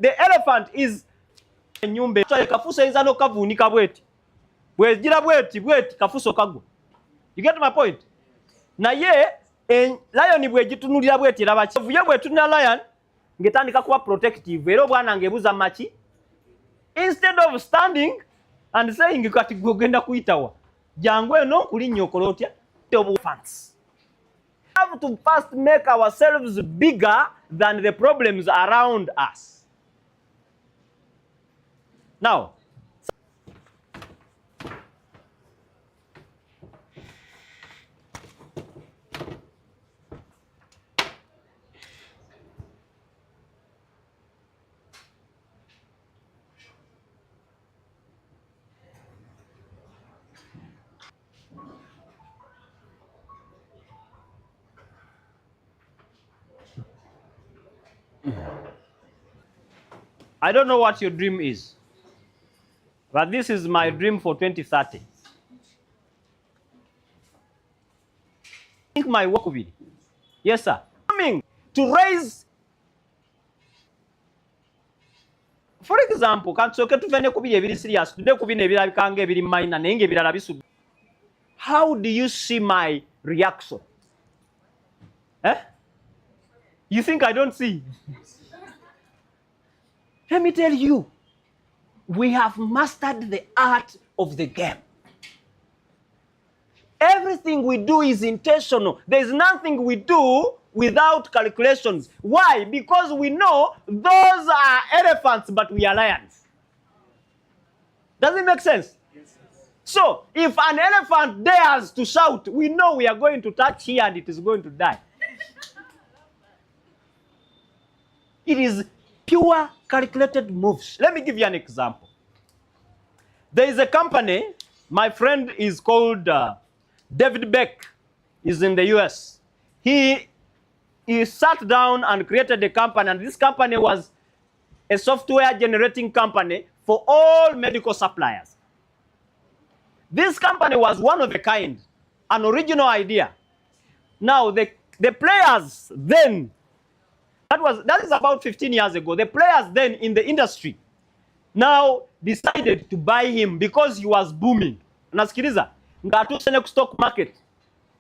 the elephant is enyumba kafuso iza no kavunika bweti bwegira bweti kafuso kagwa. You get my point? Na ye lion bwegitunulira bweti laba kivuye bwetunula lion ngetandika kuba protective era bwana ngebuza machi instead of standing and saying kati gogenda kuitawa jangu eno kulinnyokola otya obufans. We have to first make ourselves bigger than the problems around us. Now, I don't know what your dream is, but this is my dream for 2030. I think my work will be, yes sir, coming to raise, for example, kansoke tuvene kubiri ebiri serious, today kubiri ebirabika nge ebiri minor nenge ebirala bisu. How do you see my reaction? You think I don't see? Let me tell you, we have mastered the art of the game. Everything we do is intentional. There's nothing we do without calculations. Why? Because we know those are elephants, but we are lions. Does it make sense? Yes. So, if an elephant dares to shout, we know we are going to touch here and it is going to die. It is pure calculated moves. Let me give you an example. There is a company, my friend is called David Beck, is in the US. He sat down and created a company, and this company was a software generating company for all medical suppliers. This company was one of a kind, an original idea. Now the players then, that is about 15 years ago. The players then in the industry now decided to buy him because he was booming. Nasikiliza, ngatusene ku stock market.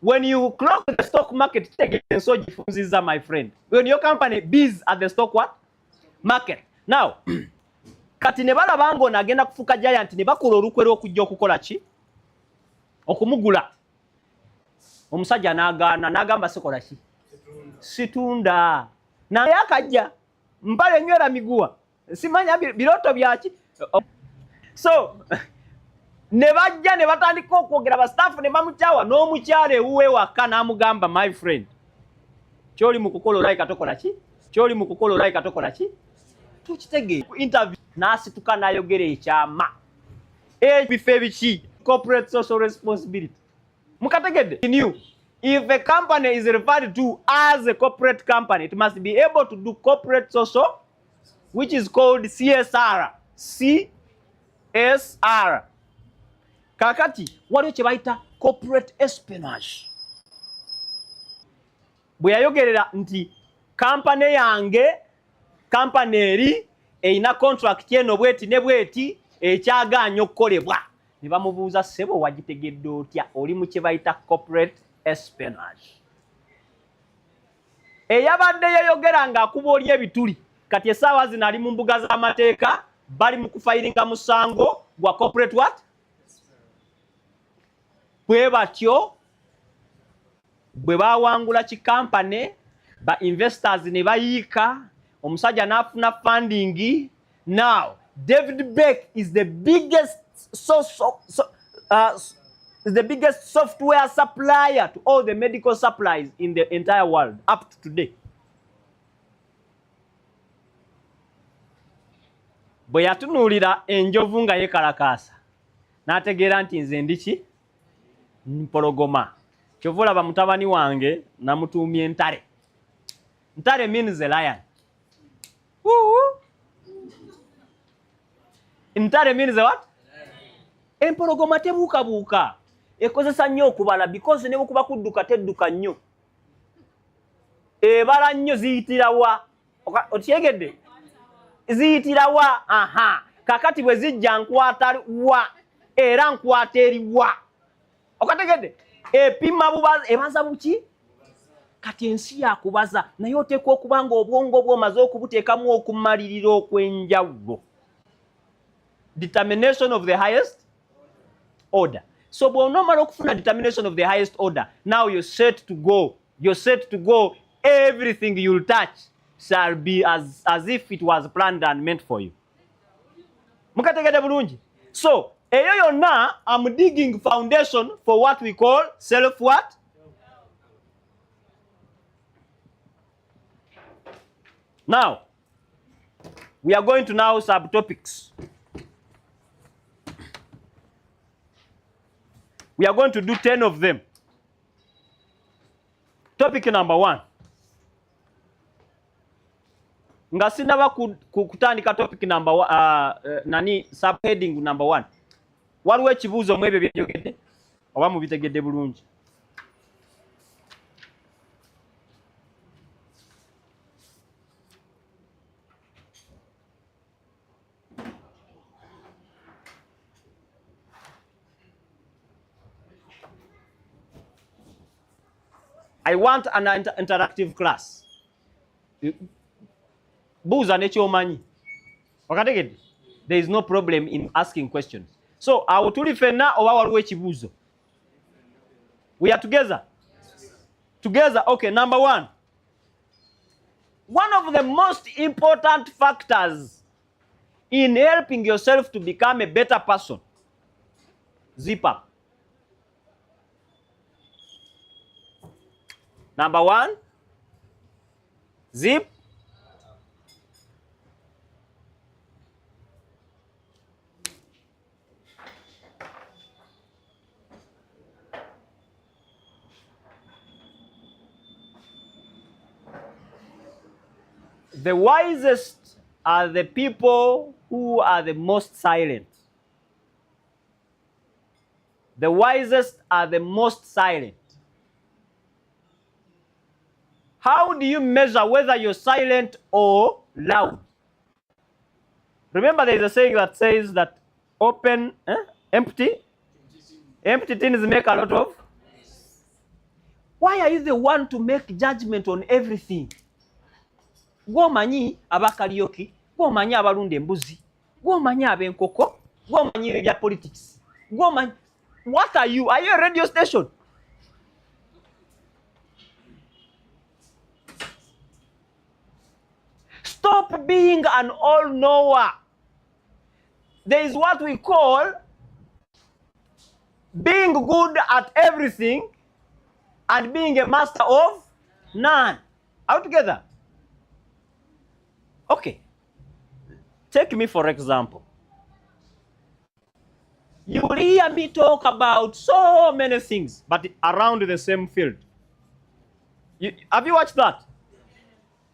When you clock the stock market, so jifunziza my friend. When your company bids at the stock what? Market. Now, kati ne bala bango nagenda kufuka giant ne bakola olukwe lw'okujja okukola ki? Okumugula. Omusajja n'agamba sikola ki? Situnda. Na yakajja mpale nywera migua simanya biroto byaki. So ne bajja ne batandika okwogera ba staff ne bamukyawa n'omukyale uwe waka n'amugamba my friend kyoli mu kukola olai katokola ki kyoli mu kukola olai katokola ki tukitege interview n'asituka n'ayogera ekyama bife biki corporate social responsibility mukategedde. If a company is referred to as a corporate company, it must be able to do corporate social, which is called CSR. CSR. Kakati, waliyo kye bayita corporate espionage. Bwe yayogerera nti company yange, company eri eyina contract eno bweti ne bweti ekyagaanya okukolebwa. Ne bamubuuza ssebo wagitegedde otya oli mu kye bayita corporate espionage. Eyabadde yayogera ng'akuba oli ebituli kati essaawa zino ali mu mbuga z'amateeka bali mu kufayiringa musango gwa corporate what? Bwe batyo bwe bawangula kikampane ba investors ne bayiika omusajja n'afuna funding. Now David Beck is the biggest is the biggest software supplier to all the medical supplies in the entire world up to today. Bwe yatunuulira enjovu nga yekalakaasa n'ategeera nti nze ndiki mpologoma. Kyova olaba mutabani wange namutuumye Ntare. Ntare means a lion. Ntare means a what? Empologoma tebuukabuuka. Ekozesa nnyo okubala because ne bwekuba kudduka tedduka nnyo. Ebala nnyo ziyitira wa? Okyegedde? ziyitirawa. Aha, kakati bwe zijja nkwata wa era nkwata eri wa. Okategedde? Epima bubaza ebaza buki? Kati ensi yakubaza naye oteekwa okuba nga obwongo bw'omaze okubuteekamu okumalirira okwenjawulo. Determination of the highest order. So bw'onomala okufuna determination of the highest order, now you're set to go. You're set to go. Everything you'll touch shall be as if it was planned and meant for you. Mukategedde bulungi? So eyo yonna, I'm digging foundation for what we call self what? Now, we are going to now subtopics. We are going to do 10 of them. Topic number 1. Nga sinaba kutandika topic number 1, subheading number 1. Waliwo ekibuuzo mu ebyo by'enjogedde oba mubitegedde bulungi? I want an interactive class. Buuza nekyomanyi. Okategedde? There is no problem in asking questions. So, awo tuli fenna oba waliwo ekibuuzo? We are together? Together, okay, number 1. One of the most important factors in helping yourself to become a better person, zip up. Number 1, zip. The wisest are the people who are the most silent. The wisest are the most silent. How do you measure whether you're silent or loud? Remember, there is a saying that says that empty things make a lot of. Why are you the one to make judgment on everything? Gwomanyi abakalioki, gwomanyi abalunda embuzi, gwomanyi abenkoko, gwomanyi ebya politics. Gwomanyi. What are you? Are you a radio station? Stop being an all-knower. There is what we call being good at everything and being a master of none. Are we together? Okay. Take me for example. You will hear me talk about so many things, but around the same field. Have you watched that?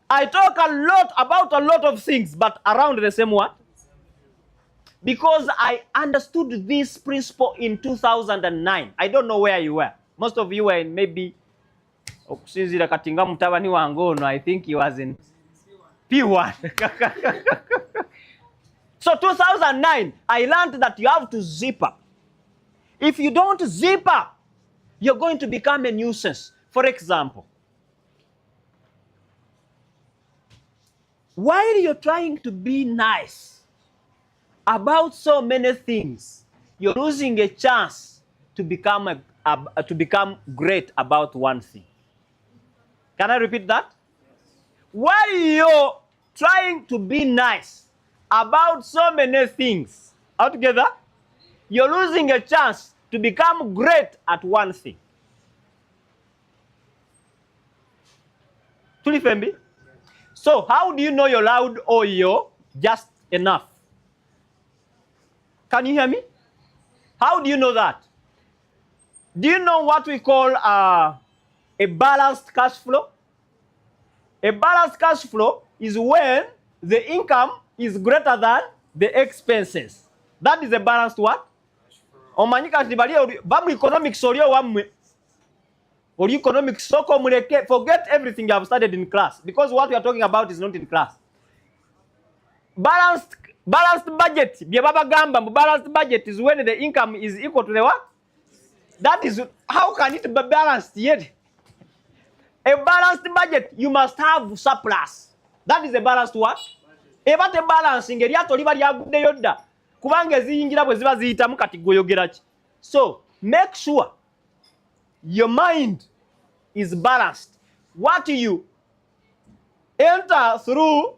I talk a lot about a lot of things, but around the same what? Because I understood this principle in 2009. I don't know where you were. Most of you were in maybe okusinzira katinga mutabani wange ono, I think he was in P1. So 2009, I learned that you have to zip up. If you don't zip up, you're going to become a nuisance. For example, while you're trying to be nice about so many things, you're losing a chance to become great about one thing. Can I repeat that? While you're trying to be nice about so many things altogether, you're losing a chance to become great at one thing. Tulifembi? So how do you know you're loud or you're just enough? Can you hear me? How do you know that? Do you know what we call a balanced cash flow? A balanced cash flow is when the income is greater than the expenses. That is a balanced what? Omanyika tibali bamu economics olio wamwe. Or economics soko muleke, forget everything you have studied in class, because what we are talking about is not in class. Balanced budget. Balanced budget is when the income is equal to the what? That is, how can it be balanced yet? A balanced budget, you must have surplus. That is a balanced what? Eba te balancing eryato liba lyaguddeyo dda kubanga eziyingira bwe ziba ziyitamu kati gwoyogera ki. So make sure your mind is balanced. What you enter through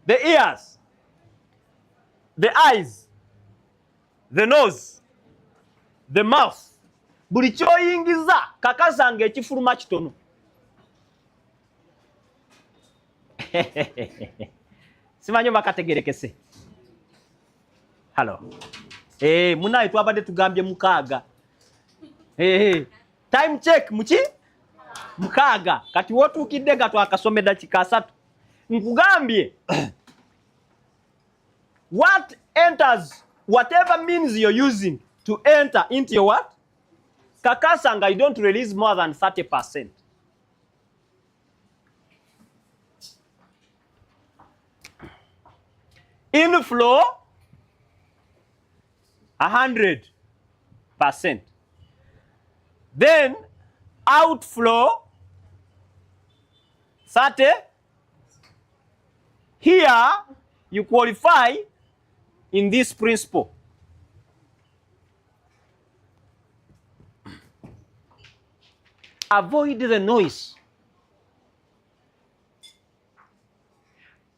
the ears, the eyes, the nose, the mouth, buli kyoyingiza kakasanga ekifuluma kitono. Simanyi bakategerekese. Hello. Munaye twabadde tugambye mukaaga. Time check muki? Mukaaga. Kati wotuukidde nga twakasome dakika 3. Nkugambye what enters, whatever means you're using to enter into your what? Kakasanga, you don't release more than 30%. Inflow 100%. Then outflow 30. Here you qualify in this principle. Avoid the noise.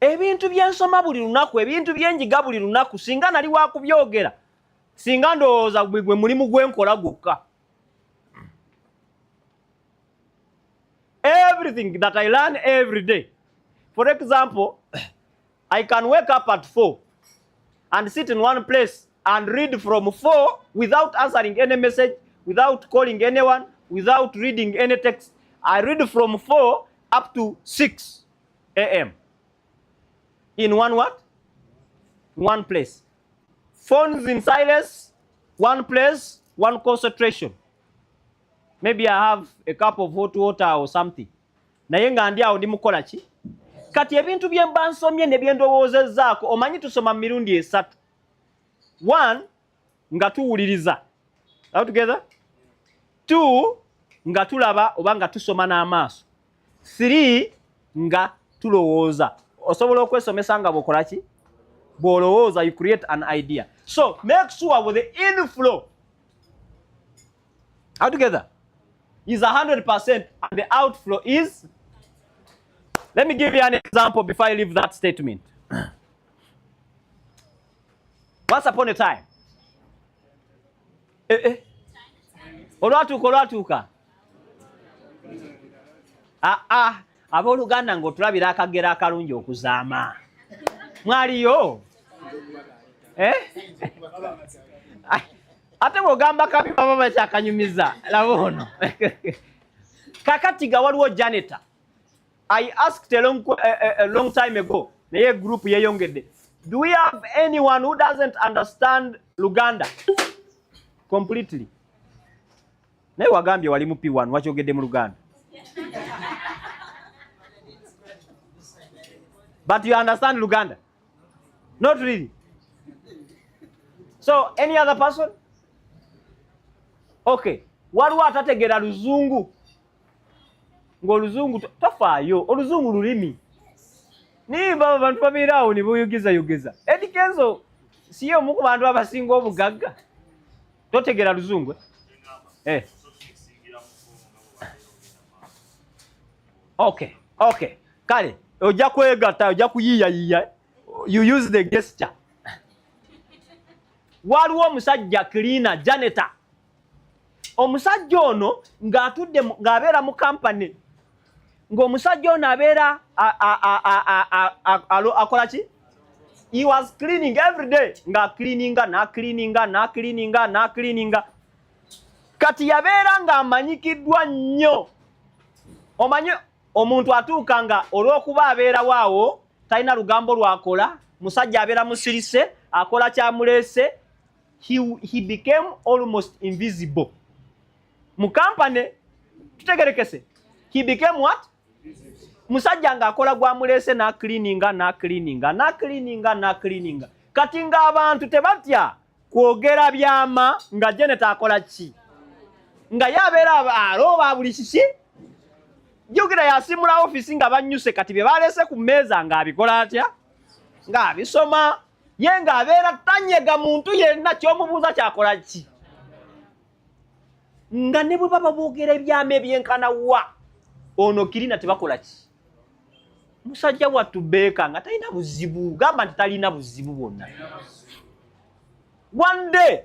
Ebintu byensoma buli lunaku, ebintu byenjiga buli lunaku, singa nali wakubyogera, singa ndowooza gwe mulimu gwenkola gwokka. Everything that I learn every day. For example, I can wake up at 4 and sit in one place and read from 4 without answering any message, without calling anyone, without reading any text. I read from 4 up to 6 a.m. in one what? One place. Phones in silence, one place, one concentration. Maybe I have a cup of hot water or something. Naye nga ndi awo ndi mukola ki? Kati ebintu bye mba nsomye ne bye ndowoozezaako omanyi tusoma mirundi 3. 1 nga tuwuliriza. Are together? 2 nga tulaba oba nga tusoma n'amaaso. 3 nga tulowooza. Osobola okwesomesa nga bw'okola ki? Bw'olowooza, you create an idea. So make sure with the inflow, are together, is 100% and the outflow is. Let me give you an example before I leave that statement. Once upon a time. Olwatuuka. Abooluganda ng'otulabira akagera akalungi okuzaama. Mwaliyo? Ate bw'ogamba kabi baba bakyakanyumiza. Laba ono. Kakati ga waliwo janitor. I asked a long time ago, naye group yeyongedde, do we have anyone who doesn't understand Luganda completely? Naye wagambye wali mu P1 wakyogedde mu Luganda. But you understand Luganda? Not really. So, any other person? Okay. Waliwo atategera Luzungu. Ng'oluzungu tofaayo, oluzungu lulimi. Nimba abantu babiraawo ne buyogeza. Eddie Kenzo siyo omu ku bantu abasinga obugagga. Totegera Luzungu? Okay. Kale, ojja kwegatta, ojja kuyiiya. You use the gesture. Waliwo omusajja cleaner, janitor. Omusajja ono ng'atudde ng'abeera mu company. Ng'omusajja ono abeera akola ki? He was cleaning every day. Nga cleaninga. Kati yabeera ng'amanyikiddwa nnyo. Omanyi omuntu atuuka nga olw'okuba abeerawo awo talina lugambo lwakola, musajja abeera musirise, akola kyamuleese, he became almost invisible. Mu company tutegerekese. He became what? musajja ng'akola gwamulese na cleaninga kati ng'abantu tebatya kwogera byama nga Janet akola ki nga yabeera alooba buli kiki jjukira yasimula ofisi nga banyuse kati bye balese ku mmeeza ng'abikola atya ng'abisoma ye ng'abeera tanyega muntu yenna ky'omubuuza kyakola ki nga ne bwe baba boogera ebyama ebyenkana wa ono kirina tebakola ki musajja wattu beeka nga talina buzibu gamba nti talina buzibu bwonna. One day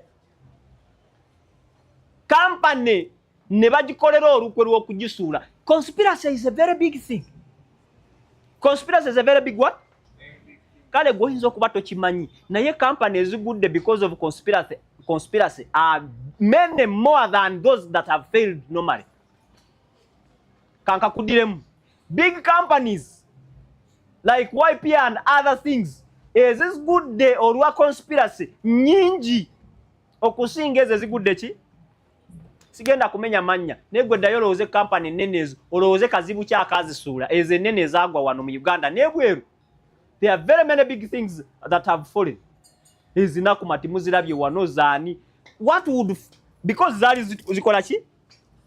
company ne bagikolera olukwe lw'okugisuula. Conspiracy is a very big thing. Conspiracy is a very big what? Kale gwoyinza okuba tokimanyi naye company ezigudde because of conspiracy are many more than those that have failed normally. Kanka kudiremu big companies like YP and other things is this good day olwa conspiracy nyingi okusinga ezo ezigudde ki sigenda kumenya manya negwe ddayo olowooze company nene ezo olowooze kazibu kyakazisuula ezo ennene ezaagwa wano mu Uganda nebweru. There are very many big things that have fallen. Ezinaku mati muzirabye wano zaani what would because zaali zikola ki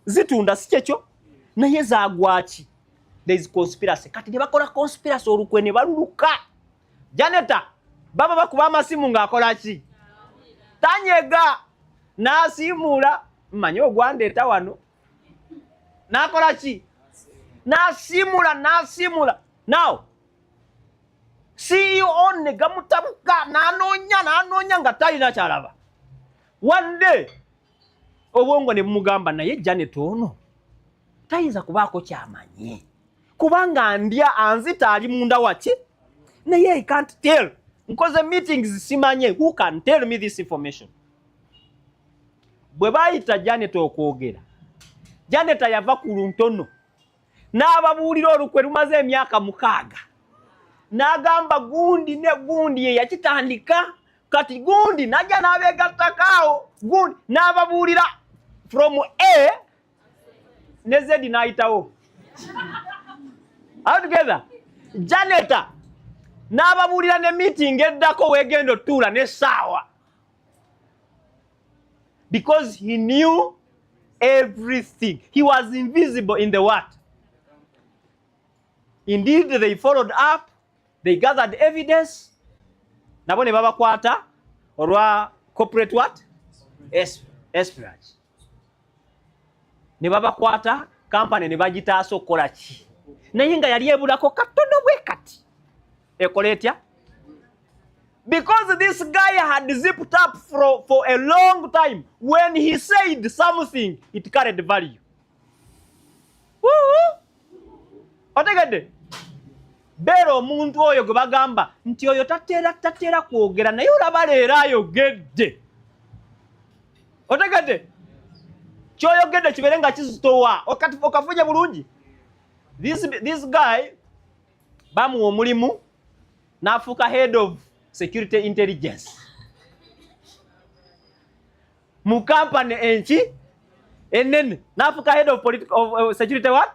zitunda si kyekyo naye zaagwa ki there is conspiracy kati ne bakola conspiracy olukwe ne baluluka Janeta baba bakuba amasimu ng'akola ki tanyega n'asiimula mmanyi ogwandeeta wano n'akola ki n'asiimula now CEO ne gamutabuka n'anoonya nga talina kyalaba. One day obwongo ne bumugamba naye Janet ono tayinza kubaako kyamanyi kubanga ndya anzita ali munda waki naye I can't tell nkoze meetings simanye who can tell me this information. Bwe bayita Janet okwogera Janet yava ku luntono n'ababuulira olukwe lumaze emyaka 6 n'agamba gundi ne gundi ye yakitandika kati gundi najja n'abeegattakaawo gundi n'ababuulira from A ne Z n'ayitawo all together Janet n'ababuulira ne meeting eddako weegenda otuula n'essaawa because he knew everything. He was invisible in the what? Indeed, they followed up. They gathered evidence. Nabo ne babakwata olwa corporate what? Espionage. Ne babakwata company ne bagitaasa okukola ki? Naye nga yali ebulako katono bwe kati. Ekola etya? Because this guy had zipped up for a long time. When he said something, it carried value. Otegedde? Bero omuntu oyo gwe bagamba nti oyo tatera kwogera naye olaba leero ayogedde. Otegedde? Kyoyogedde kibeere nga kizitowa okafunye bulungi. This guy bamuwa omulimu n'afuuka head of security intelligence mu company enene n'afuuka head of security what?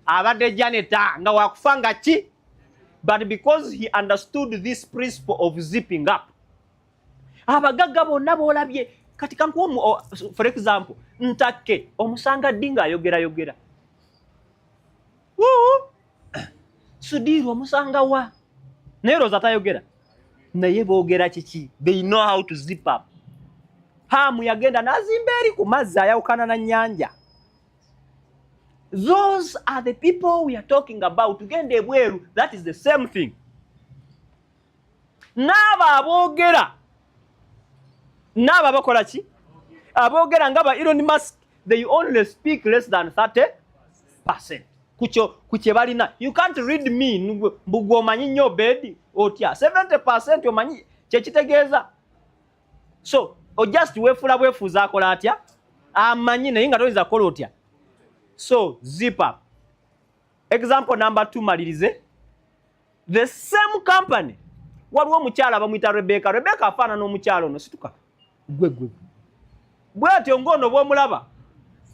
Abadde Janet nga wakufanga ki but because he understood this principle of zipping up abagagga bonna boolabye kati kankuwa for example Ntakke omusanga dinga ayogera Sudiru omusanga wa naye Roza tayogera naye boogera kiki they know how to zip up. Hamu yagenda n'azimba eri ku mazzi ayawukana na nnyanja. Those are the people we are talking about. Tugende ebweru, that is the same thing. N'abo aboogera n'abo abakola ki aboogera ngaba Elon Musk they only speak less than 30%. Kuche balina. You can't read me mbugo omanyi nnyo Obed otya 70% omanyi kyekitegeeza. So just weefula bwefuza akola atya amanyi naye nga toyinza kukola otya. So zip up. Example number 2 malirize. The same company waliwo omukyala bamuyita Rebecca afaanana n'omukyala ono situka gwe bwatyo ng'ono bw'omulaba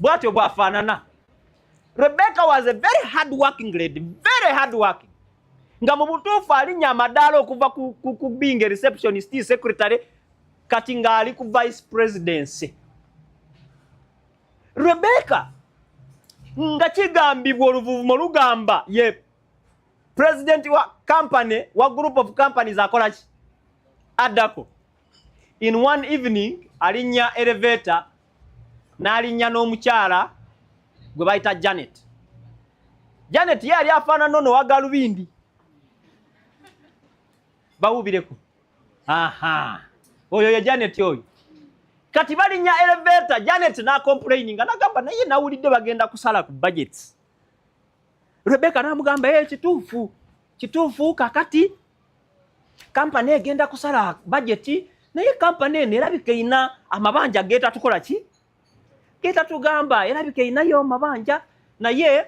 bwatyo bw'afaanana Rebecca was a very hard-working lady, very hard-working. Nga mu butuufu alinya amadaala okuva ku being a receptionist, secretary, kati ng'ali ku vice presidency. Rebecca nga kigambibwa oluvuvumo lugamba ye president wa company, wa group of companies akola ki addako. In one evening alinya elevator n'alinya n'omukyala gwe bayita Janet. Janet ye yali afaanana ono wa galubindi. Bawubireko. Aha. Oyo ye Janet oyo. Kati balinya elevator, Janet na complaining nagamba naye nawulidde bagenda kusala ku budgets. Rebecca namugamba kituufu kakati company egenda kusala budget naye company nerabika ina amabanja geta tukola ki? Geta tugamba erabika inayo mabanja naye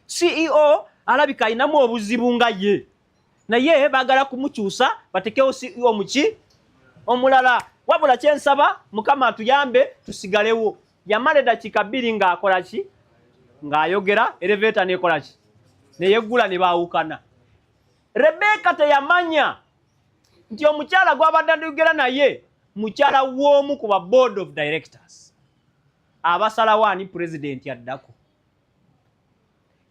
CEO alabika inamu obuzibu nga ye. Naye bagala kumukyusa batekewo CEO muki omulala. Wabula kyensaba Mukama atuyambe tusigalewo. Yamala eddakiika 2 ng'akola ki? Ng'ayogera elevator nekola ki? Neyeggula ne baawukana. Rebecca teyamanya nti omukyala gw'abadde ayogera naye mukyala w'omu ku ba board of directors. Abasalawo ani president addako.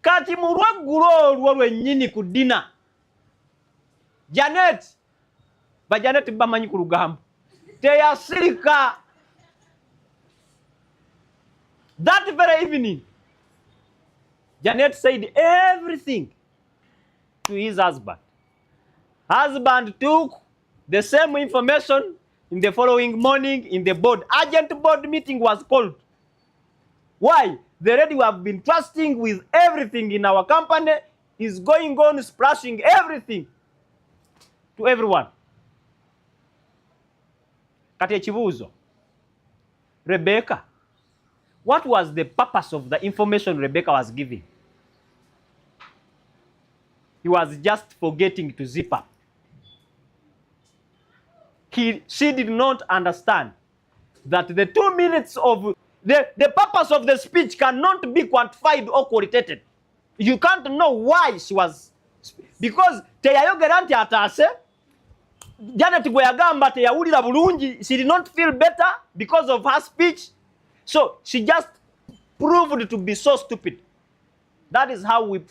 Kati mu lweggulo olwo lwennyini ku dina Janet bamanyi ku lugambo teyasirika. That very evening Janet said everything to his husband. Husband took the same information in the following morning in the board. Urgent board meeting was called. Why? The lady we have been trusting with everything in our company is going on splashing everything to everyone. Kati ekibuuzo. Rebecca, what was the purpose of the information Rebecca was giving? He was just forgetting to zip up. She did not understand that the 2 minutes of the purpose of the speech cannot be quantified or qualitated. You can't know why she was, because teyayogera nti ataase. Janet gwe yagamba teyawulira bulungi. She did not feel better because of her speech. So she just proved to be so stupid. That is how we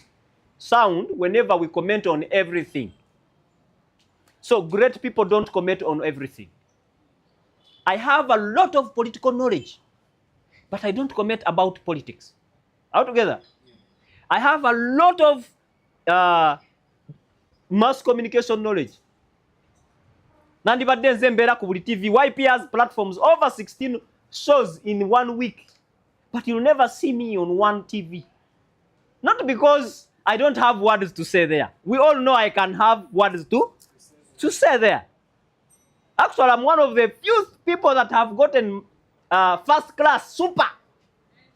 sound whenever we comment on everything. So great people don't comment on everything. I have a lot of political knowledge, but I don't comment about politics. Altogether. I have a lot of mass communication knowledge. Nandibadde nze mbeera ku buli TV. YPR's platforms over 16 shows in 1 week. But you'll never see me on one TV. Not because I don't have words to say there. We all know I can have words to say there. Actually, I'm one of the few people that have gotten first class super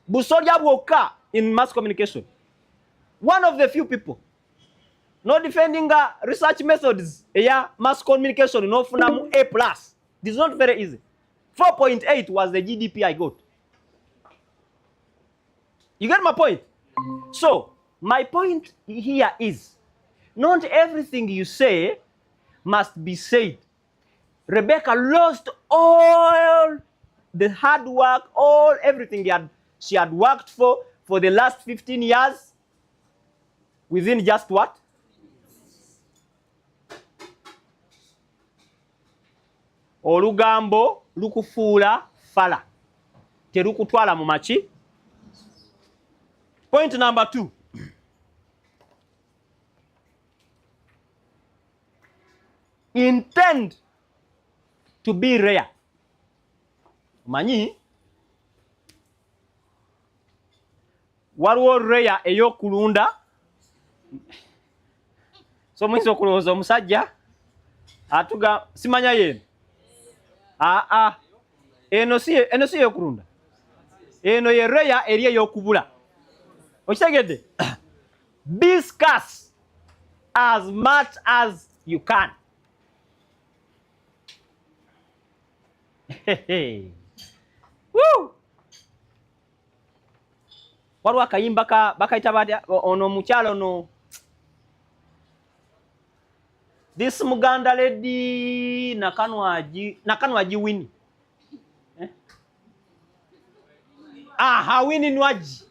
busolya bwokka in mass communication. One of the few people. No defending research methods. Yeah, mass communication. No funamu A+. This is not very easy. 4.8 was the GDP I got. You get my point? So, my point here is, not everything you say must be said. Rebecca lost all the hard work, everything she had worked for the last 15 years within just what? Olugambo lukufuula fala. Terukutwala mu maki. Point number 2. Intend to be rare. Manyi waliwo rare ey'okulunda. So mwinza okulowooza omusajja atuga simanya yeno. Eno si ey'okulunda. Eno ye rare eri ey'okubula. Okitegedde? Be scarce as much as you can. Woo! waliwo akayimba bakayita batya ono omukyalo ono this Muganda lady nakanwaji Winnie Winnie Nwaji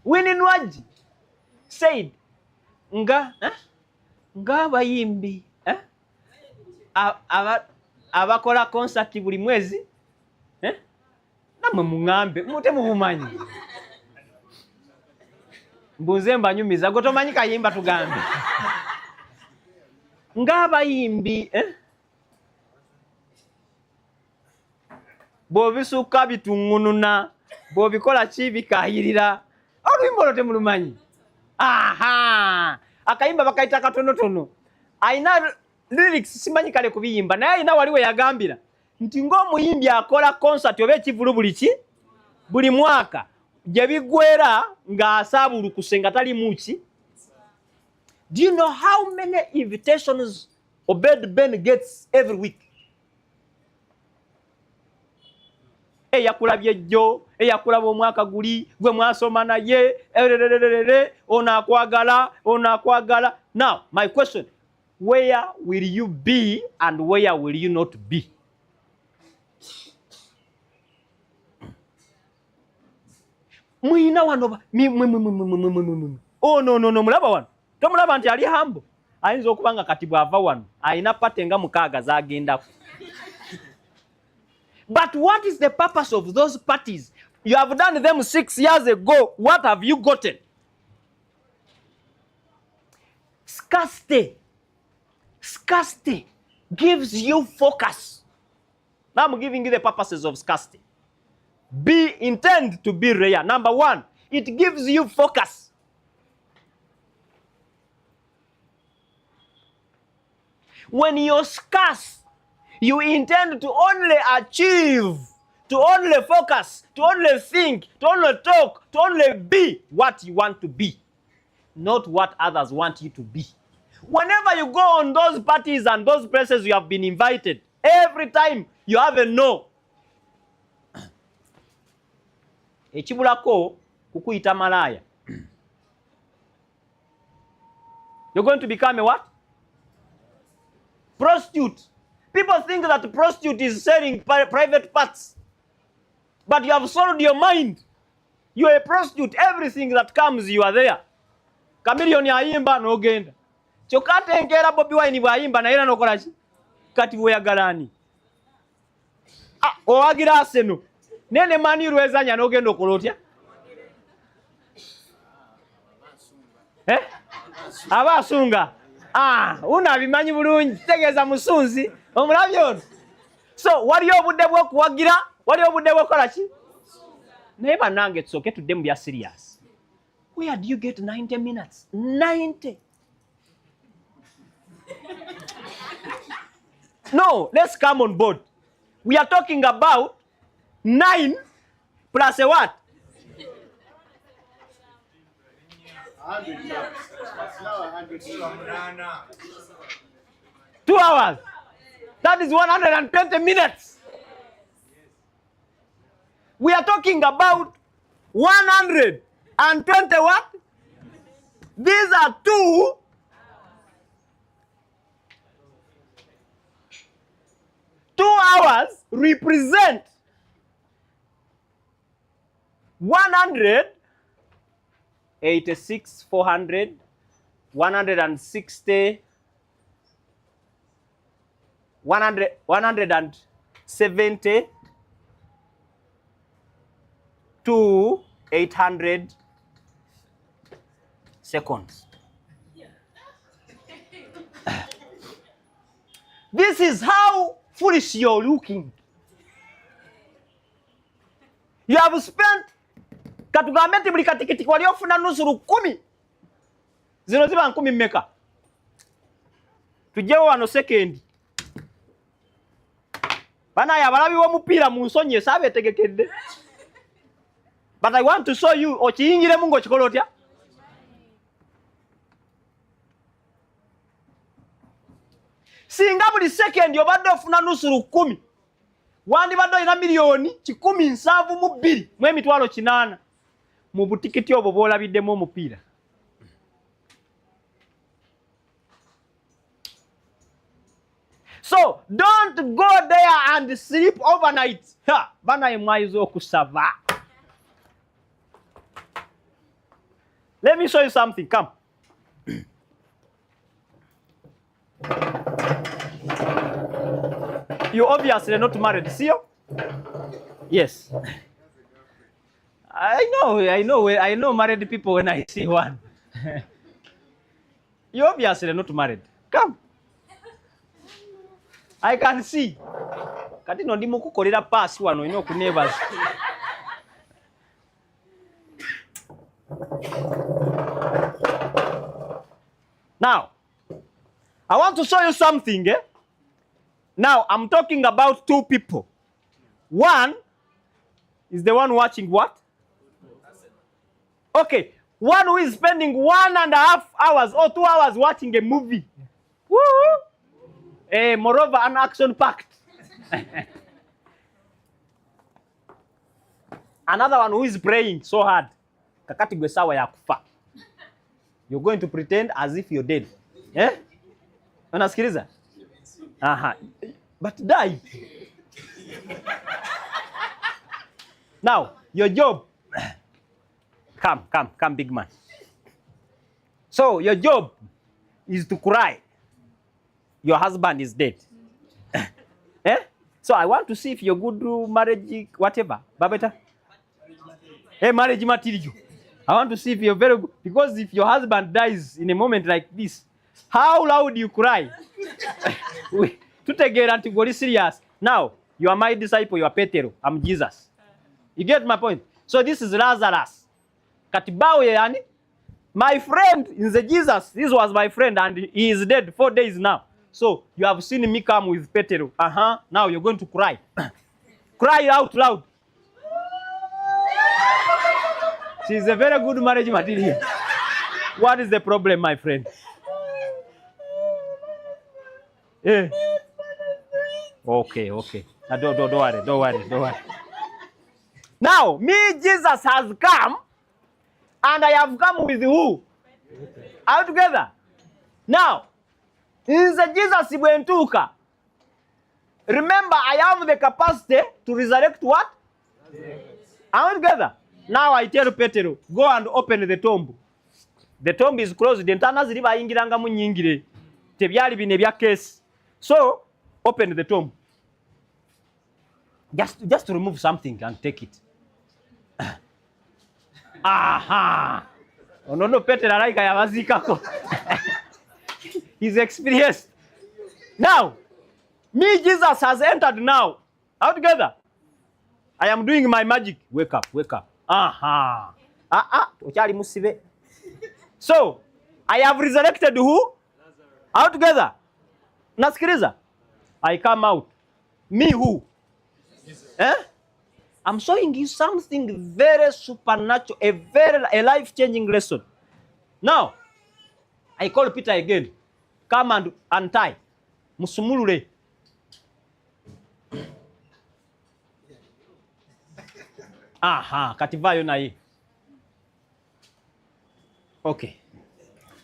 Winnie Nwaji said nga abayimbi abakola concert buli mwezi namwe muŋambe mute mubumanyi mbuze mbanyumiza gotomanyi kayimba tugambe nga abayimbi bobisuka bitungununa bobikola kibikayirira oluyimba lwo temulumanyi akayimba bakayita katonotono aina lyrics simanyi kale kubiyimba naye aina waliwe yagambira nti ng'omuyimbi akola concert oba ekivulu buli mwaka gye bigwera ng'asaabulukuse nga tali muki. Do you know how many invitations Obed Ben gets every week? Eyakulabye jjo, eyakulaba omwaka guli, gwe mwasoma naye, onakwagala. Now, my question, where will you be and where will you not be? Muina wano no mulaba wano. Tomulaba nti ali hambo. Ayinza okubanga kati bwava wano. Ayina patenga mukaaga zagenda. But what is the purpose of those parties? You have done them 6 years ago. What have you gotten? Scarcity gives you focus. Now I'm giving you the purposes of scarcity. Intend to be rare. Number 1, it gives you focus. When you're scarce, you intend to only achieve, to only focus, to only think, to only talk, to only be what you want to be, not what others want you to be. Whenever you go on those parties and those places you have been invited, every time you have a no. Ekibulako kukuyita malaya. You're going to become a what? Prostitute. People think that prostitute is selling private parts. But you have sold your mind. You are a prostitute. Everything that comes, you are there. Chameleon ayimba n'ogenda. Kyokka enkera Bobi Wine bw'ayimba naye era n'okola ki? Kati bw'oyagalani. Owagira Arsenal. Nene mani rwezanya n'ogenda okola otya? Abasunga. Unabimanyi bulungi. Tegeeza musunzi. Omulabye ono. So, waliyo obudde bw'okuwagira? Waliyo obudde bw'okola ki? Naye bannange it's okay today mubya serious. Where do you get 90 minutes? 90. No, let's come on board. We are talking about 9 plus a what? 2 hours. That is 120 minutes. We are talking about 120 what? These are 2 hours represent 186, 400, 160, 170 to 800 seconds. This is how foolish you're looking. You have spent katugambe nti buli katikiti wali ofuna nusu 10. Zino ziba 10 mmeka. Tujjewo wano second. Bana ya balabi w'omupiira mu nsonyi esaabeetegekedde. But I want to show you okiyingiremu ng'okikola otya? Singa buli second obadde ofuna nusu 10. wandibadde olina miliyoni 172 mu emitwalo 8 mu butikiti obwo bw'olabiddemu omupiira. So don't go there and sleep overnight. Banaye mwayiza okusaba. Let me show you something. Come. You obviously not married, see you? Yes. I know married people when I see one. You obviously not married. Come. I can see. Kati no ndimo kukolera pass wano ino ku neighbors. Now, I want to show you something. Now, I'm talking about 2 people. One is the one watching what? Okay, one who is spending 1.5 hours or 2 hours watching a movie. Woo! Moreover, an action-packed. Another one who is praying so hard. Kakati gwe sawa ya kufa. You're going to pretend as if you're dead. Eh? Unasikiliza? Aha. But die. Now, your job. Come, big man. So, your job is to cry. Your husband is dead. Eh? So, I want to see if you're good to marriage, whatever. Babeta? Hey, marriage material. I want to see if you're very good. Because if your husband dies in a moment like this, how loud you cry? To take it and to go serious. Now, you are my disciple, you are Petero. I'm Jesus. You get my point? So this is Lazarus. Katibao yani. My friend is the Jesus. This was my friend and he is dead 4 days now. So you have seen me come with Petero. Now you're going to cry. Cry out loud. She's a very good marriage material. What is the problem, my friend? Yeah. Okay. Don't worry. Now, me, Jesus, has come, and I have come with who? All together. Now, in the Jesus Ibuentuka, remember, I have the capacity to resurrect what? All together. Now I tell Petero, go and open the tomb. The tomb is closed. Entana ziri bayingiranga mu nyingire. Tebyali bine bya case. So, open the tomb. Just to remove something and take it. Aha! Oh no, Petero alaika yabazikako. He's experienced. Now, me, Jesus, has entered now. All together. I am doing my magic. Wake up. Aha. Ochali musibe. So, I have resurrected who? All together. Nasikiliza. I come out. Me who? Eh? I'm showing you something very supernatural, a life-changing lesson. Now, I call Peter again. Come and untie. Musumulure. Aha, kativayo na hii. Okay.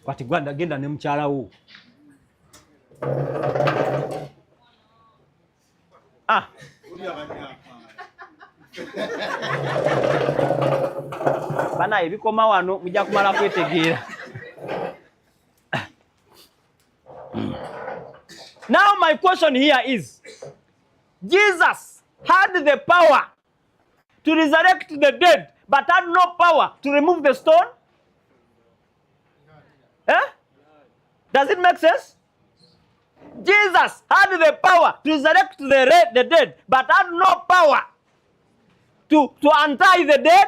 Kwati gwanda genda ne mchala huu. Bana ebikoma wano mujja kumala kwetegeera. Now my question here is, Jesus had the power to resurrect the dead, but had no power to remove the stone? Eh? Does it make sense? Jesus had the power to resurrect the dead, but had no power to untie the dead?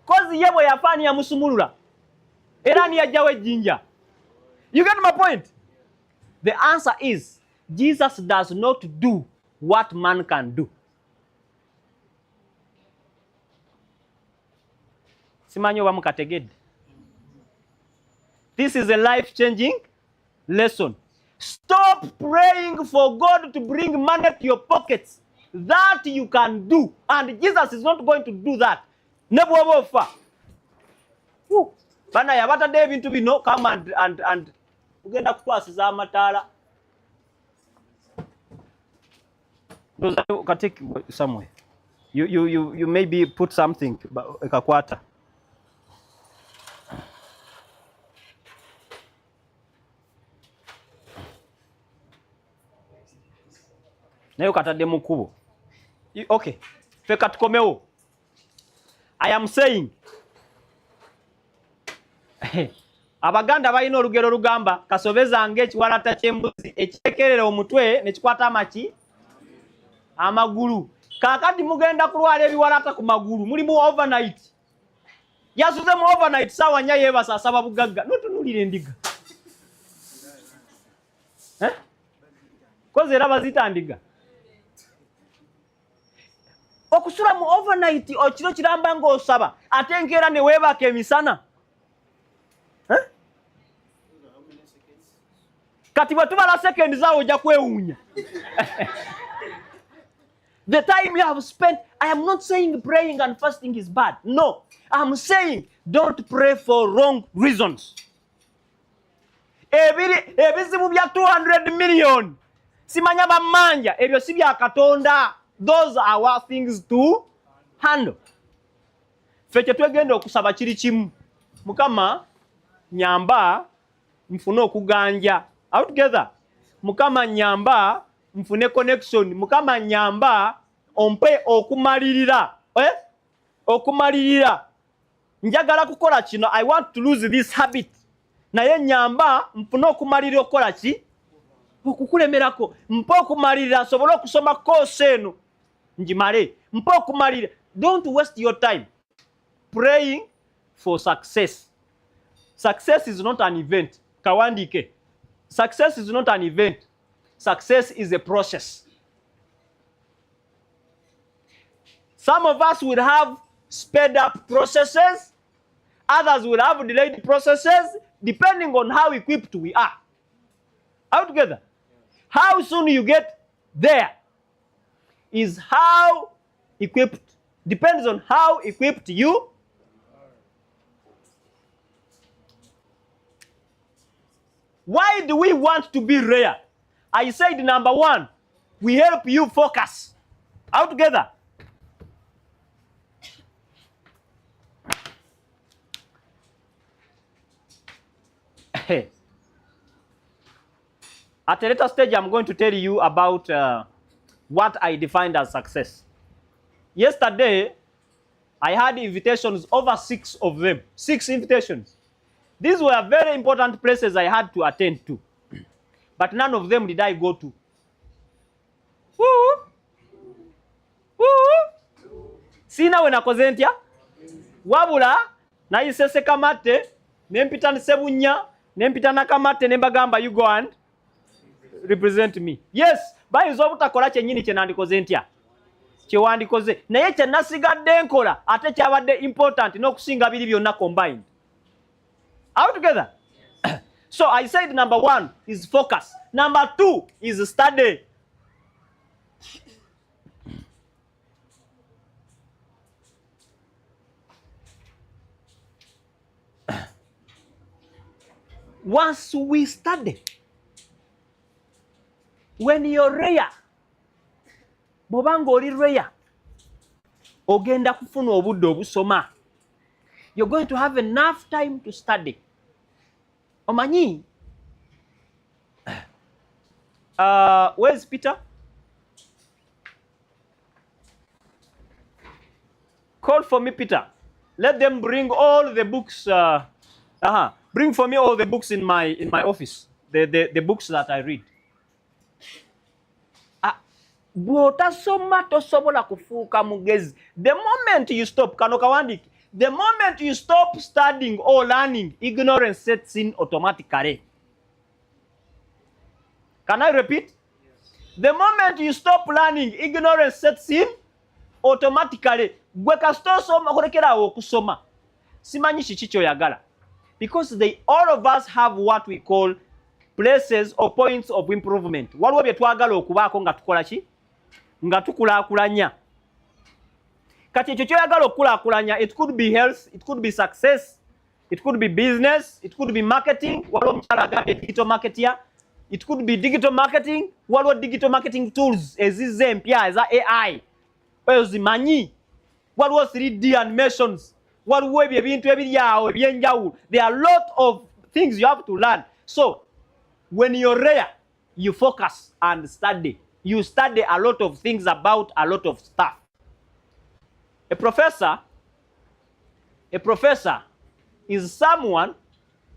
Because yebo yafani ya musumulula. Era ni yajawe jinja. You get my point? The answer is, Jesus does not do what man can do. Simanyo wa mukategede. This is a life-changing lesson. Stop praying for God to bring money to your pockets. That you can do. And Jesus is not going to do that. Never over. Bana yabata David to be no come and ugenda kutwasiza amataala. Those can take somewhere. You maybe put something ekakwata. Nayo katadde mu kkubo. Okay. Feka tukomewo. I am saying Abaganda balina olugero lugamba kasobezanga ekiwalata ky'embuzi ekitekerera omutwe ne kikwata amaki amagulu. Kakati mugenda kulwala ebiwalata ku magulu mulimu overnight. Yasuze mu overnight sawa nya yebasa asaba bugagga notunulire endiga. Koze era bazita ndiga. Okusula mu overnight okiro kiramba ng'osaba ate enkeera ne weebaka emisana. Kati bwe tubala seconds zaawe ojja kwewuunya. The time you have spent, I am not saying praying and fasting is bad. No, I'm saying don't pray for wrong reasons. Ebizibu bya 200 million. Simanya bamanja, ebyo si bya Katonda. Those are our things to handle. Feke twegenda okusaba kiri kimu. Mukama nyamba mfune okuganja. Out together. Mukama nyamba mfune connection. Mukama nyamba ompe okumalirira. Okumalirira. Njagala kukola kino. I want to lose this habit. Naye nyamba mfune okumalirira okola ki? Okukulemerako. Mpo okumalirira sobola okusoma course eno. Njimale. Mpo okumalirira. Don't waste your time praying for success. Success is not an event. Kawandike. Success is not an event. Success is a process. Some of us will have sped up processes. Others will have delayed processes depending on how equipped we are. Are we together? How soon you get there is how equipped, depends on how equipped you are. Why do we want to be rare? I said number one, we help you focus. Are we together? At a later stage, I'm going to tell you about what I defined as success. Yesterday, I had invitations, over 6 of them. 6 invitations. These were very important places I had to attend to. But none of them did I go to. Woo! Woo! Sina we nakoze ntya? Wabula, nayisese kamate, nempita Sebunya, nempita nakamate, nembagamba you go and represent me. Yes, bayinza obutakola kyennyini kye nandikoze ntya. Kye wandikoze. Naye kye nasigadde nkola ate kyabadde important n'okusinga biri byonna combined. Are we together? So I said number one is focus. Number two is study. Once we study, when you're rare, bobanga oli rare, ogenda kufuna obudde obusoma. You're going to have enough time to study. Omanyi? Where's Peter? Call for me, Peter. Let them bring all the books. Bring for me all the books in my office. The books that I read. Bw'otasoma tosobola kufuuka mugezi. The moment you stop, kano kawandiki. The moment you stop studying or learning, ignorance sets in automatically. Can I repeat? The moment you stop learning, ignorance sets in automatically. Gwe kasito soma kulekerawo okusoma. Simanyi kiki kyoyagala. Because all of us have what we call places or points of improvement. Waliwo bye twagala okubaako nga tukola ki? Nga tukulaakulanya. Kati ekyo kyoyagala okukulaakulanya, it could be health, it could be success, it could be business, it could be marketing. Waliwo omukyala agambye digital marketer. It could be digital marketing. Waliwo digital marketing tools ezizze empya eza AI. Oyo zimanyi. Waliwo 3D animations. Waliwo ebyo ebintu ebiri awo ebyenjawulo. There are a lot of things you have to learn. So, when you're there, you focus and study. You study a lot of things about a lot of stuff. A professor is someone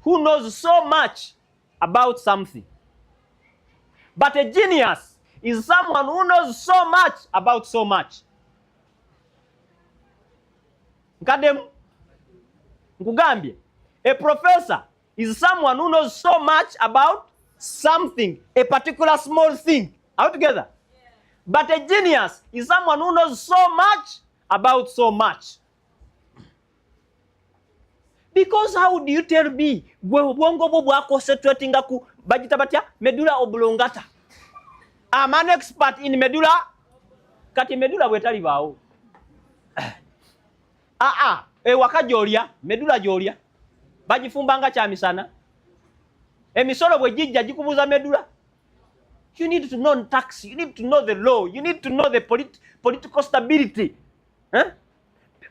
who knows so much about something. But a genius is someone who knows so much about so much. Nkugambye, a professor is someone who knows so much about something, a particular small thing. Are we together? Yeah. But a genius is someone who knows so much about so much. Because how do you tell me ubwongo bwo bwakoncentratinga ku bagita batya medulla oblongata? I'm an expert in medulla. Kati medulla bwetali baawo. Ewaka gyolya, medulla gyolya. Bagifumbanga kya misana. Emisolo bwe jijja gikubuza medulla. You need to know tax, you need to know the law, you need to know the political stability. Huh?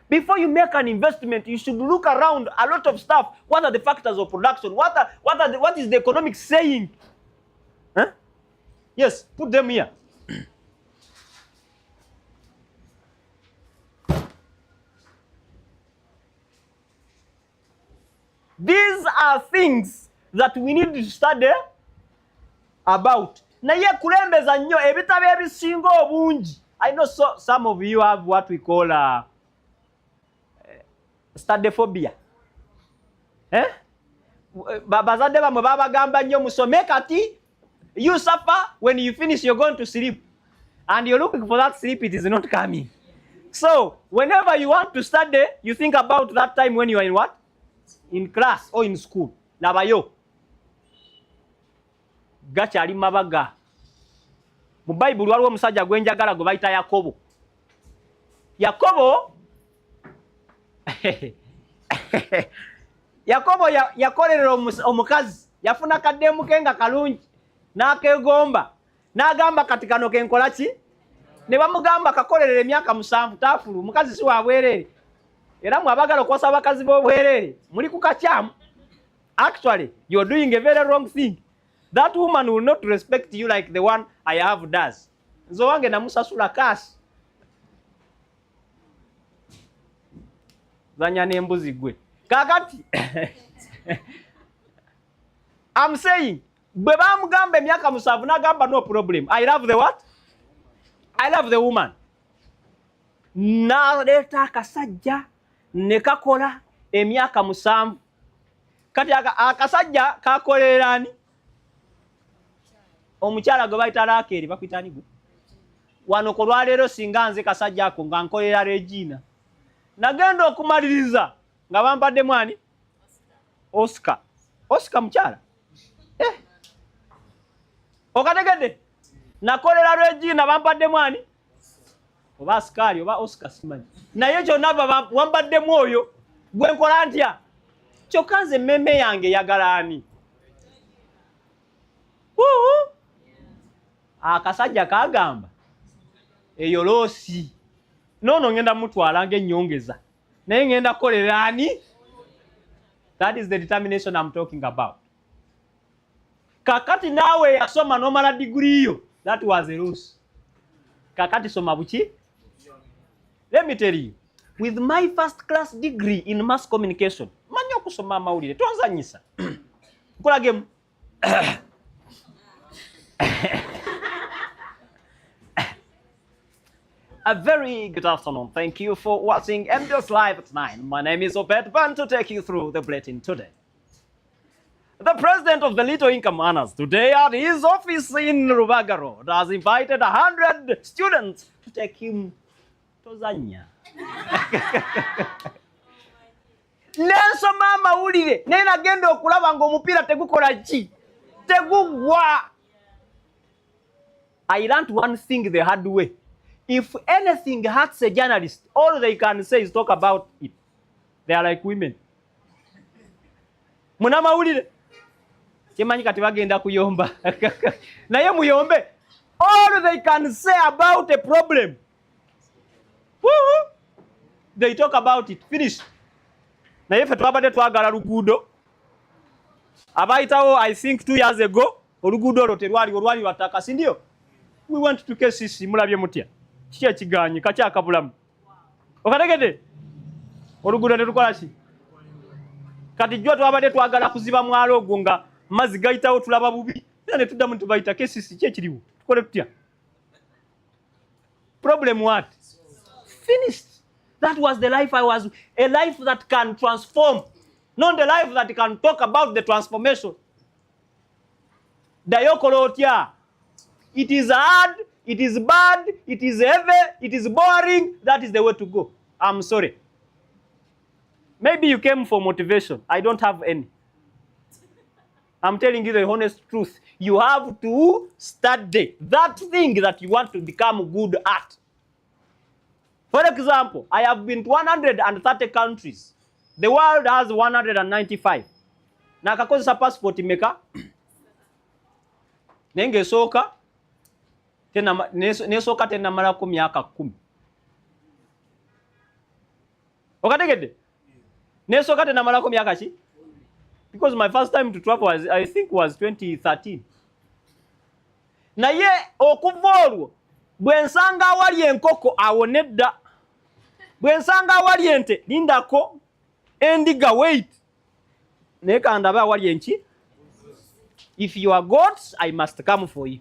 Before you make an investment, you should look around a lot of stuff. What are the factors of production? What is the economic saying? Huh? Yes, put them here. These are things that we need to study about. Naye kulembeza nnyo ebitabo ebisinga obungi. I know some of you have what we call study phobia. Bazadde bamwe babagamba nnyo musome kati you suffer when you finish you're going to sleep. And you're looking for that sleep, it is not coming. So, whenever you want to study, you think about that time when you are in what? In class or in school. Labayo. Gakyali mabaga. Mu Bible waliwo omusajja gwenjagala gwe bayita Yakobo. Yakobo yakolerera omukazi, yafuna kaddemu ke nga kalungi, n'akegomba, n'agamba kati kano kenkola ki? Ne bamugamba kakolerera emyaka 7 taafulu, omukazi si wa bwerere. Era mwabagala okwasa abakazi b'obwerere, muli ku kakyamu. Actually, you're doing a very wrong thing. That woman will not respect you like the one I have does. Nzo wange namusasula cash. Zanya n'embuzi gwe. Kakati. I'm saying, bwe bamugamba emyaka 7 n'agamba no problem. I love the what? I love the woman. N'aleeta akasajja ne kakola emyaka 7. Kati akasajja kakolerera ani? Omukyala gwe bayita Rakeeri bakwitani gwe. Wano ko lwaleero singa nze kasajja ako nga nkolera Regina. Nagenda okumaliriza nga bampadde mwani? Oscar. Oscar mukyala? Okategedde? Nakolera Regina bampadde mwani? Oba Askari oba Oscar simanyi. Naye kyonna bampadde mwoyo gwe nkola ntya? Kyokka nze mmemme yange yagala ani? Akasajja kagamba eyo loosi nono ngenda mutwala ng'ennyongeza naye ngenda kukolera ani? That is the determination I'm talking about. Kakati nawe yasoma nomala degree yo, that was a loss. Kakati soma buki? Let me tell you, with my first class degree in mass communication, manyi okusoma amawulire twanzanyisa nkola game. A very good afternoon. Thank you for watching MDOS Live at 9. My name is Obed, born to take you through the bulletin today. The president of the Little Income Earners today at his office in Rubaga Road has invited 100 students to take him to Zanya. Nensoma amawulire naye nagenda okulaba ng'omupiira tegukola ki? tegugwa. I learned one thing the hard way. If anything hurts a journalist, all they can say is talk about it. They are like women. Munamawulire. Chimanyi kati bagenda kuyomba. Naye muyombe. All they can say about a problem. Woo-hoo. They talk about it. Finish. Naye fe twabadde twagala luguudo. Abayitawo I think 2 years ago. Oluguudo olwo terwali wataka, si ndio? We went to KCC, mulabye mutya. Kiki ekiganyi kakyakabulamu. Okategedde? Oluguudo terukola ki? Kati jjo twabadde twagala kuziba mwalo ogwo nga mazzi gayitawo tulaba bubi. Era ne tuddamu tubayita KCC ki ekiriwo? Tukole tutya? Problem what? Finished. That was the life I was, a life that can transform. Not the life that can talk about the transformation. Dayokolotya. It is hard, it is bad, it is heavy, it is boring. That is the way to go. I'm sorry. Maybe you came for motivation. I don't have any. I'm telling you the honest truth. You have to study that thing that you want to become good at. For example, I have been to 130 countries. The world has 195. Nakakozesa passport meka. Nenge soka. Nesoka tena mara ku myaka 10. Okategedde? Nesoka tena mara ku myaka ki? Because my first time to travel was, I think was 2013. Naye okuva olwo bwe nsanga awali enkoko awonedda. Bwe nsanga awali ente lindako endiga wait. Naye kandaba awali enki? If you are goats, I must come for you.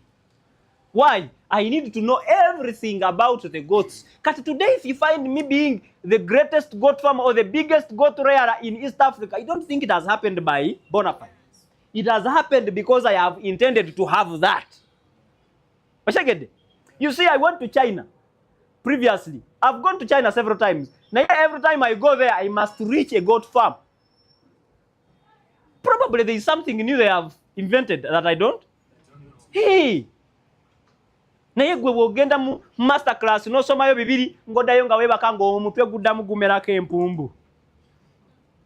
Why? I need to know everything about the goats. Because today, if you find me being the greatest goat farmer or the biggest goat rearer in East Africa, I don't think it has happened by bona fide. It has happened because I have intended to have that. You see, I went to China previously. I've gone to China several times. Now, every time I go there, I must reach a goat farm. Probably there is something new they have invented that I don't. Hey! Naye gwe wogenda mu master class no somayo bibiri ngodayo nga webaka ngo omutwe guddamu gumerako empumbu.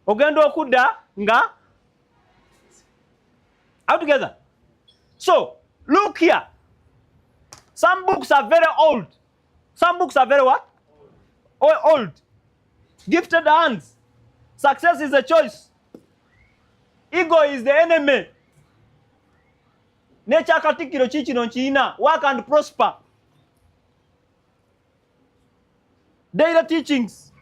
Ogenda okudda nga out together. So, look here. Some books are very old. Some books are very what? Old. Gifted hands. Success is a choice. Ego is the enemy. Nature katikiro chichino nchina. Work and prosper. Daily teachings.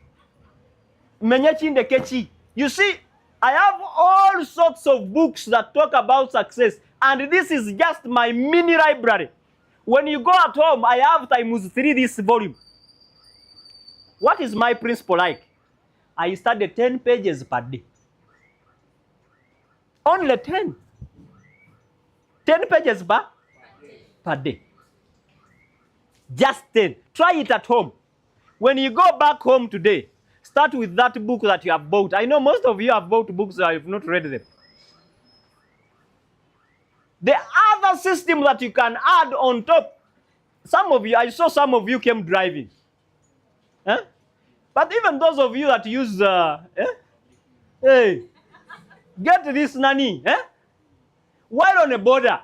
Menyechinde kechi. You see, I have all sorts of books that talk about success. And this is just my mini library. When you go at home, I have times 3 this volume. What is my principle like? I study 10 pages per day. Only 10. 10 pages per day. Just 10. Try it at home. When you go back home today, start with that book that you have bought. I know most of you have bought books that you have not read them. The other system that you can add on top, some of you, I saw some of you came driving. But even those of you that use, hey, get this nani, while on a border,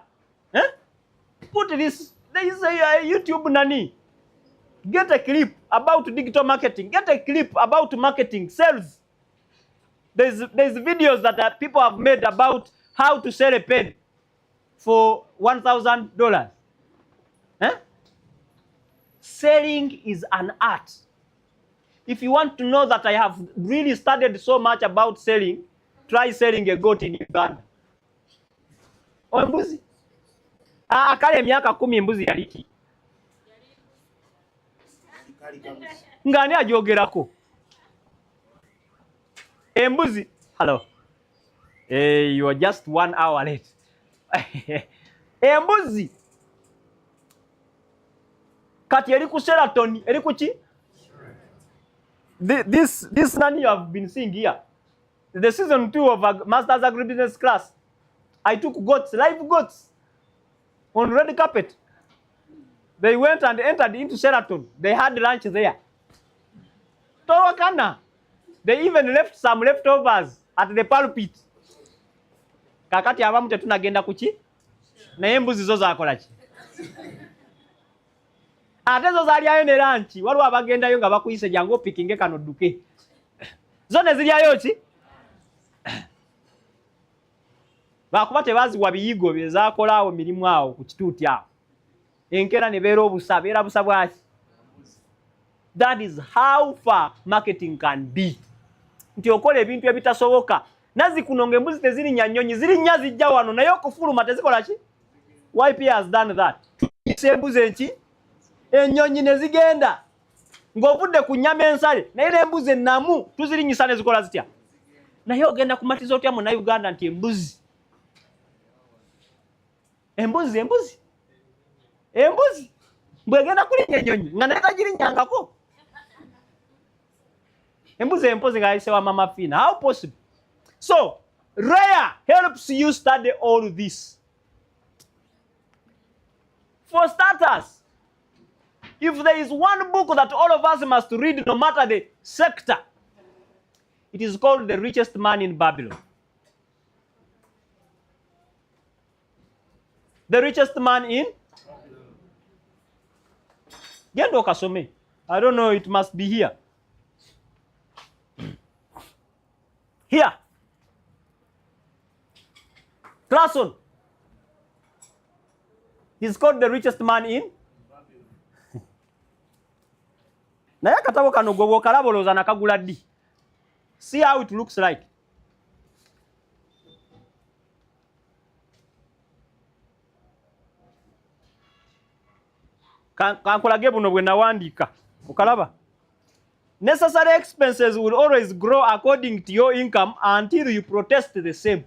put this, there is a YouTube nani. Get a clip about digital marketing. Get a clip about marketing, sales. There's videos that people have made about how to sell a pen for $1,000. Selling is an art. If you want to know that I have really studied so much about selling, try selling a goat in Uganda. Mbuzi. Kale myaka 10 mbuzi yaliki. Ngani ajogerako. Embuzi. Hello. Hey, you are just 1 hour late. Embuzi. Kati eri ku Sheraton, eri ku chi? This nani you have been seeing here. The season 2 of a Master's Agribusiness class. I took goats, live goats, on red carpet. They went and entered into Sheraton. They had lunch there. Towakana. They even left some leftovers at the pulpit. Kakati abamu tetunagenda kuki? Naye embuzi zo zakola ki? Ate zo zalyayo ne lunch. Waliwo abagendayo nga bakuyise jangu opikinge kano dduke. Zo ne ziryayo ki? Bakuba tebaziwa biyigo bye zaakola awo mirimu awo ku kituuti awo. Enkera ne beera obusa, beera busa bwaki? That is how far marketing can be. Nti okola ebintu ebitasoboka. Nazi kunonga embuzi tezirinnya nnyonyi, zirinnya zijja wano naye okufuluma tezikola ki? YP has done that. Embuzi enki? Ennyonyi ne zigenda. Ng'ovudde ku nnyama ensale naye n'embuzi ennamu tuzirinyisa ne zikola zitya? Naye ogenda kumatiza otya mu Uganda nti embuzi. Embuzi. Bwegenda kulinnya ennyonyi nga naye tagirinnyangako. Embuzi empozi ng'ayise wa Mama Fina. How possible? So, rare helps you study all this. For starters, if there is one book that all of us must read no matter the sector, it is called The Richest Man in Babylon. The Richest Man in? Gendo kasome. I don't know, it must be here. Here. Clason. He's called The Richest Man in? Naye akatabo kano gwe bw'okalaboloza nakagula ddi. See how it looks like. Kankolage buno bwe nawandiika. Okalaba? Necessary expenses will always grow according to your income until you protest the same.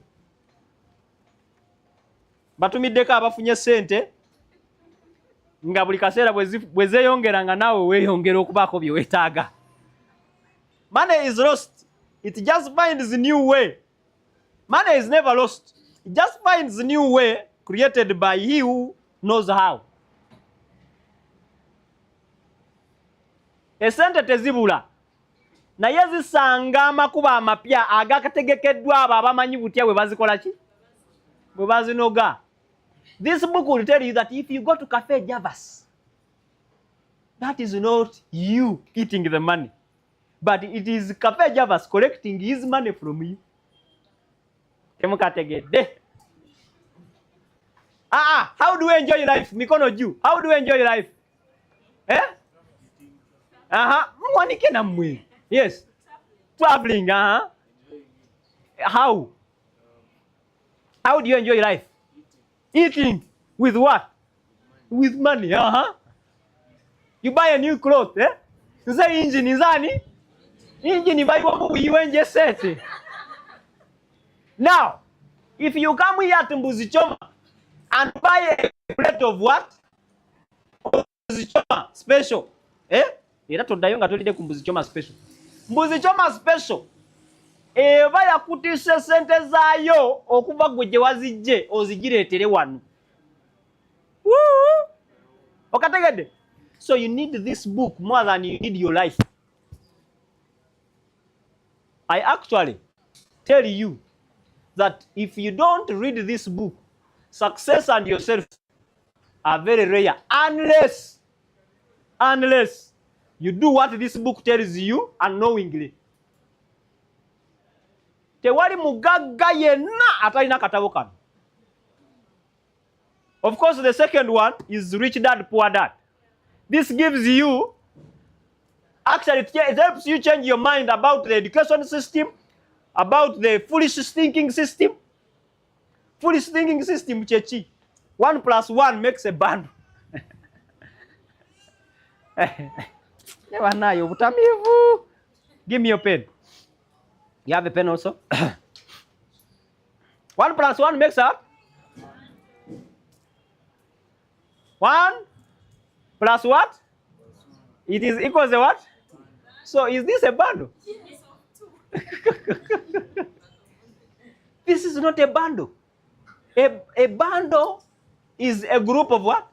Batumiddeko abafunye ssente nga buli kaseera bwe zeeyongera nga naawe weeyongera okubaako bye weetaaga. Money is lost. It just finds a new way. Money is never lost. It just finds a new way created by he who knows how. Esente tezibula. Naye zisanga amakuba amapya agakategekeddwa abo abamanyi butya bwe bazikola ki? Bwe bazinoga. This book will tell you that if you go to Cafe Javas, that is not you eating the money, but it is Cafe Javas collecting his money from you. Temukategedde. How do we enjoy life? Mikono juu. How do we enjoy life? Mwanike na mwe. Yes. Traveling, How? How do you enjoy life? Eating. With what? With money, You buy a new cloth, You say engine is ani? Engine buy what you enjoy set. Now, if you come here to Mbuzi Choma and buy a plate of what? Mbuzi Choma special, Era toddayo nga tolide ku Mbuzi Choma special. Mbuzi Choma special. Eba yakutise sente zaayo okuva gwe gye wazijje ozigireetere wano. Woo! Okategedde? So you need this book more than you need your life. I actually tell you that if you don't read this book, success and yourself are very rare unless you do what this book tells you unknowingly. Tewali mugagga yenna atalina katabo kano. Of course, the second one is Rich Dad, Poor Dad. This gives you, actually, it helps you change your mind about the education system, about the foolish thinking system. Foolish thinking system, chechi. 1 + 1 makes a bundle. Give me your pen. You have a pen also? 1 + 1 makes up? 1 plus what? It is equals to what? So is this a bundle? This is not a bundle. A bundle is a group of what?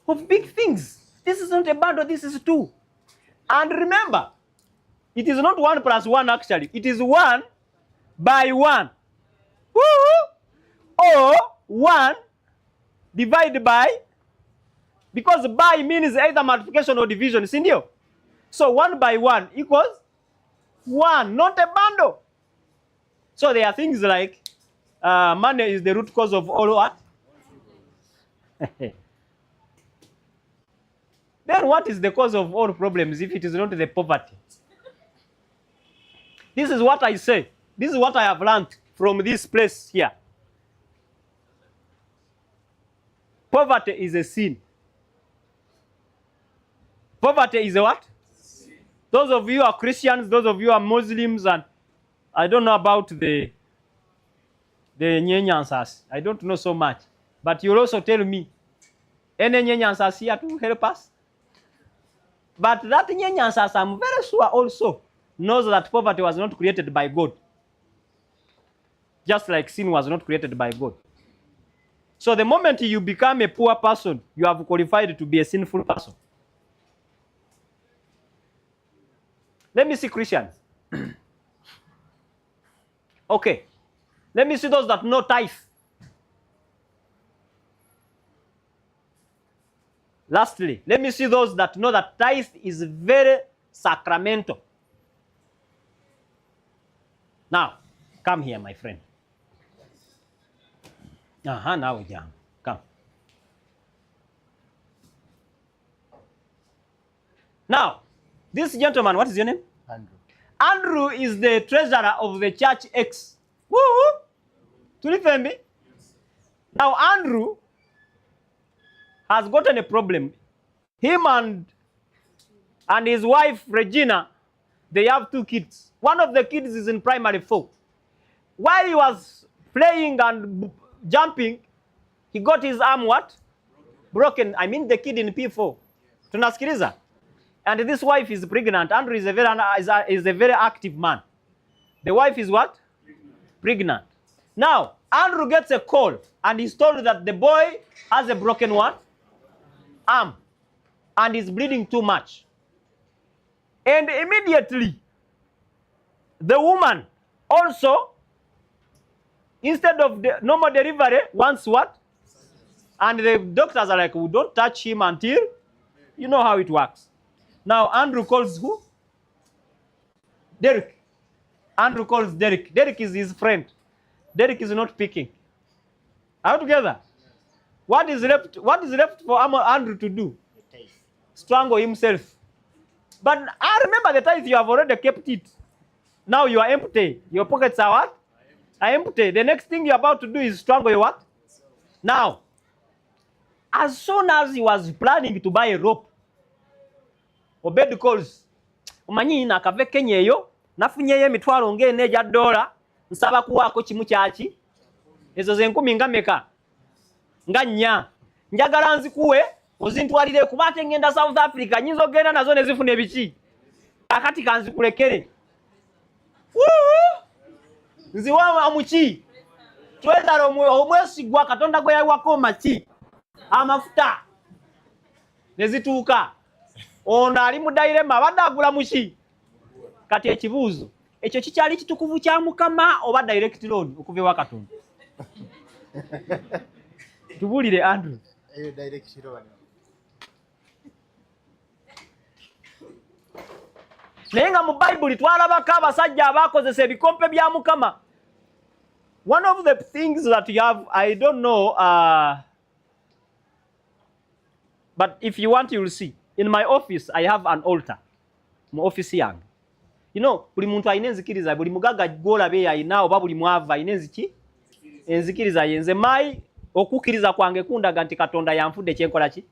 Of big things. This is not a bundle, this is two. And remember, it is not 1 plus 1 actually. It is 1 by 1. Woo! Or 1 divided by, because by means either multiplication or division, sindio? So 1 by 1 equals 1, not a bundle. So there are things like money is the root cause of all what? Then what is the cause of all problems if it is not the poverty? This is what I say. This is what I have learned from this place here. Poverty is a sin. Poverty is a what? Sin. Those of you are Christians, those of you are Muslims, and I don't know about the Nyenyansas. I don't know so much. But you'll also tell me, any Nyenyansas here to help us? But that Nyenyansas, I'm very sure also, knows that poverty was not created by God. Just like sin was not created by God. So the moment you become a poor person, you have qualified to be a sinful person. Let me see Christians. Okay. Let me see those that know tithe. Lastly, let me see those that know that tithe is very sacramental. Now, come here, my friend. Now, John, come. Now, this gentleman, what is your name? Andrew. Andrew is the treasurer of the church X. Woo-hoo! Tulifembi? Now, Andrew has gotten a problem. Him and his wife, Regina, they have 2 kids. One of the kids is in primary 4. While he was playing and jumping, he got his arm what? Broken. I mean the kid in P4. Tunasikiliza? And this wife is pregnant. Andrew is a very active man. The wife is what? Pregnant. Now, Andrew gets a call and he's told that the boy has a broken what? Arm. And is bleeding too much. And immediately, the woman also, instead of the normal delivery, wants what? And the doctors are like, we don't touch him until, you know how it works. Now, Andrew calls who? Derek. Andrew calls Derek. Derek is his friend. Derek is not picking. Are we together? What is left for Andrew to do? Strangle himself. But I remember the tithe, you have already kept it. Now you are empty. Your pockets are what? Are empty. The next thing you're about to do is strangle your what? Now, as soon as he was planning to buy a rope, Obed calls. Umanyi nakave kenyeyo, nafunyeyo emitwalo ng'ene egya $, nsaba kuwaako kimu kyaki. Ezo ze 10 nga meka? Nga 4. Njagala nzikuwe, ozintwalire kuba ate ngenda South Africa, nyinza ogenda nazo ne zifuna ebiki. Akati kanzikulekere. Nziwa amuki. Twetala omwesigwa Katonda gwe yayiwako maki. Amafuta. Ne zituuka. Ono ali mu dilema abadde agula muki. Kati ekibuuzo. Ekyo kikyali kitukuvu kya Mukama oba direct loan okuva ewa Katonda. Tubulire Andrew. Eyo direct loan. Naye nga mu Bible twalabako abasajja abakozesa ebikompe bya Mukama. One of the things that you have, I don't know, but if you want, you will see. In my office, I have an altar. My office yange. You know, buli muntu ayina enzikiriza, buli mugaga gw'olabe yayina oba buli mwava ayina enziki? Enzikiriza ye. Nze mai okukkiriza kwange kundaga nti Katonda yanfudde kyenkola ki?